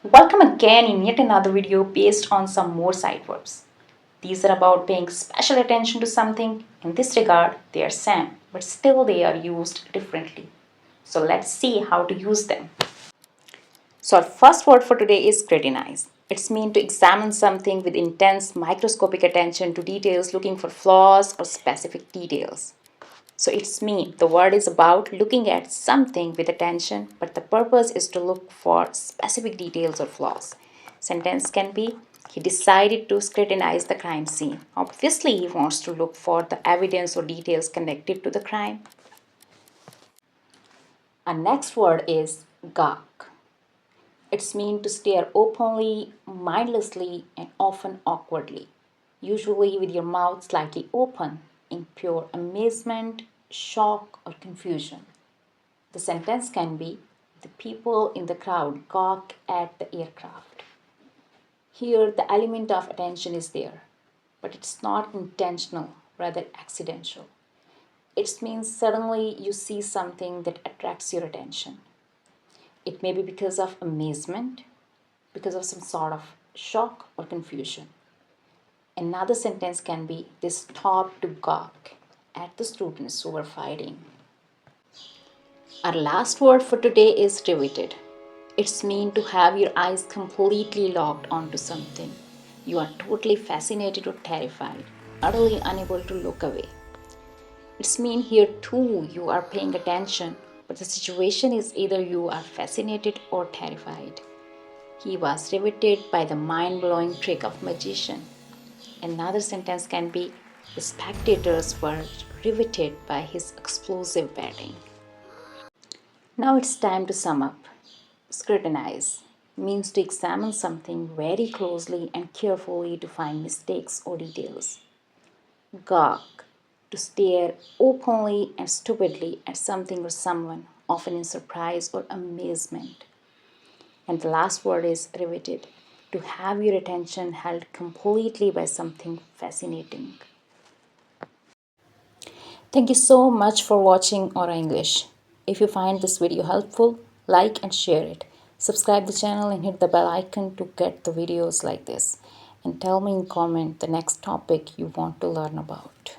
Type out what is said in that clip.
Welcome again in yet another video based on some more side verbs. These are about paying special attention to something. In this regard, they are same, but still they are used differently. So let's see how to use them. So our first word for today is scrutinize. It's mean to examine something with intense microscopic attention to details, looking for flaws or specific details. So it's mean the word is about looking at something with attention, but the purpose is to look for specific details or flaws. Sentence can be he decided to scrutinize the crime scene. Obviously, he wants to look for the evidence or details connected to the crime. Our next word is gawk. It's mean to stare openly, mindlessly, and often awkwardly, usually with your mouth slightly open, in pure amazement, shock, or confusion. The sentence can be the people in the crowd gawk at the aircraft. Here, the element of attention is there, but it's not intentional, rather accidental. It means suddenly you see something that attracts your attention. It may be because of amazement, because of some sort of shock or confusion. Another sentence can be they stopped to gawk at the students who were fighting. Our last word for today is riveted. It's mean to have your eyes completely locked onto something. You are totally fascinated or terrified, utterly unable to look away. It's mean here too you are paying attention, but the situation is either you are fascinated or terrified. He was riveted by the mind-blowing trick of magician. Another sentence can be the spectators were riveted by his explosive batting. Now it's time to sum up. Scrutinize means to examine something very closely and carefully to find mistakes or details. Gawk, to stare openly and stupidly at something or someone, often in surprise or amazement. And the last word is riveted, to have your attention held completely by something fascinating. Thank you so much for watching Aura English. If you find this video helpful, like and share it. Subscribe the channel and hit the bell icon to get the videos like this. And tell me in comment the next topic you want to learn about.